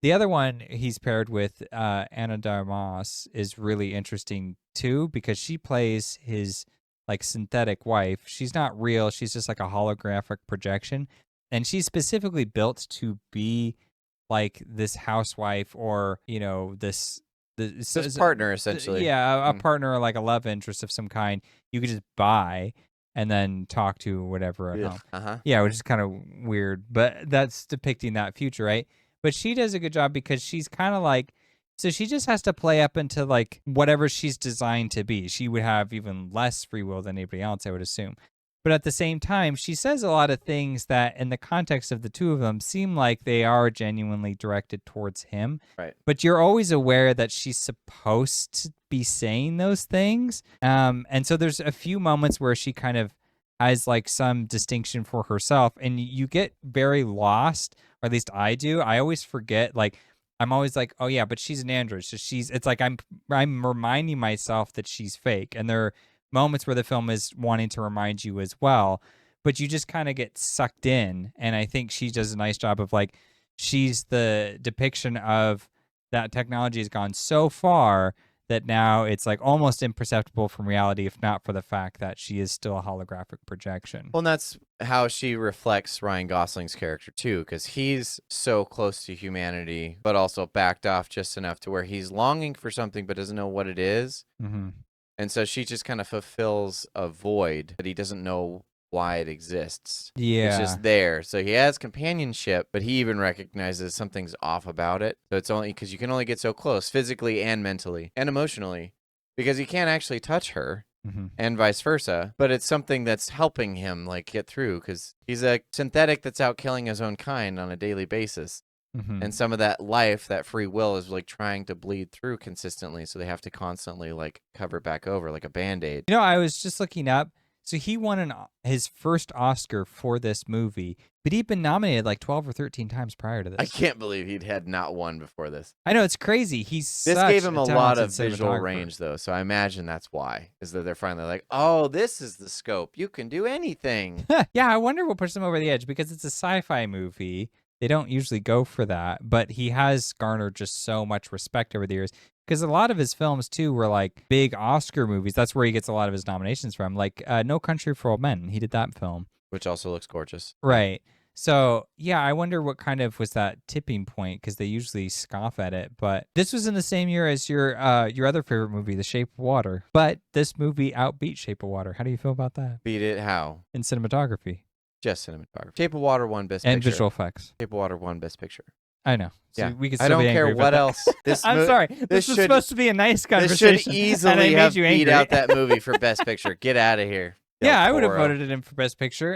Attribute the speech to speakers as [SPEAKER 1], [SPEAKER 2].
[SPEAKER 1] The other one he's paired with Anna de Armas is really interesting too because she plays his like synthetic wife. She's not real. She's just like a holographic projection, and she's specifically built to be like this housewife or
[SPEAKER 2] His partner, essentially.
[SPEAKER 1] yeah, a partner or like a love interest of some kind. You could just buy and then talk to whatever at home.
[SPEAKER 2] Uh-huh.
[SPEAKER 1] Yeah, which is kind of weird, but that's depicting that future, right? But she does a good job because she's kind of like, so she just has to play up into like whatever she's designed to be. She would have even less free will than anybody else, I would assume. But at the same time, she says a lot of things that, in the context of the two of them, seem like they are genuinely directed towards him.
[SPEAKER 2] Right.
[SPEAKER 1] But you're always aware that she's supposed to be saying those things. And so there's a few moments where she kind of has like some distinction for herself, and you get very lost, or at least I do. I always forget, like, I'm always like, oh yeah, but she's an android, so it's like I'm reminding myself that she's fake, and there are moments where the film is wanting to remind you as well, but you just kind of get sucked in, and I think she does a nice job of like, she's the depiction of that technology has gone so far that now it's like almost imperceptible from reality, if not for the fact that she is still a holographic projection.
[SPEAKER 2] Well, and that's how she reflects Ryan Gosling's character too, because he's so close to humanity, but also backed off just enough to where he's longing for something but doesn't know what it is.
[SPEAKER 1] Mm-hmm.
[SPEAKER 2] And so she just kind of fulfills a void that he doesn't know why it exists.
[SPEAKER 1] Yeah.
[SPEAKER 2] It's just there. So he has companionship, but he even recognizes something's off about it. So it's only because you can only get so close physically and mentally and emotionally, because he can't actually touch her.
[SPEAKER 1] Mm-hmm.
[SPEAKER 2] And vice versa, but it's something that's helping him like get through, because he's a synthetic that's out killing his own kind on a daily basis.
[SPEAKER 1] Mm-hmm.
[SPEAKER 2] And some of that life, that free will, is like trying to bleed through consistently, so they have to constantly like cover back over like a Band-Aid.
[SPEAKER 1] I was just looking up. So he won his first Oscar for this movie, but he'd been nominated like 12 or 13 times prior to this.
[SPEAKER 2] I can't believe he'd had not one before this.
[SPEAKER 1] I know, it's crazy.
[SPEAKER 2] This gave him a lot of visual range, though, so I imagine that's why, is that they're finally like, oh, this is the scope. You can do anything.
[SPEAKER 1] Yeah, I wonder what pushed him over the edge, because it's a sci-fi movie. They don't usually go for that, but he has garnered just so much respect over the years. Because a lot of his films, too, were like big Oscar movies. That's where he gets a lot of his nominations from. Like No Country for Old Men. He did that film.
[SPEAKER 2] Which also looks gorgeous.
[SPEAKER 1] Right. So, yeah, I wonder what kind of was that tipping point, because they usually scoff at it. But this was in the same year as your other favorite movie, The Shape of Water. But this movie outbeat Shape of Water. How do you feel about that?
[SPEAKER 2] Beat it how?
[SPEAKER 1] In cinematography.
[SPEAKER 2] Just cinematography. Shape of Water won Best Picture.
[SPEAKER 1] And visual effects.
[SPEAKER 2] Shape of Water won Best Picture.
[SPEAKER 1] I know. So
[SPEAKER 2] yeah.
[SPEAKER 1] we could
[SPEAKER 2] I don't care what else.
[SPEAKER 1] I'm sorry. This was supposed to be a nice conversation.
[SPEAKER 2] This should easily have beat out that movie for Best Picture. Get out of here.
[SPEAKER 1] Yeah, I would have voted it in for Best Picture.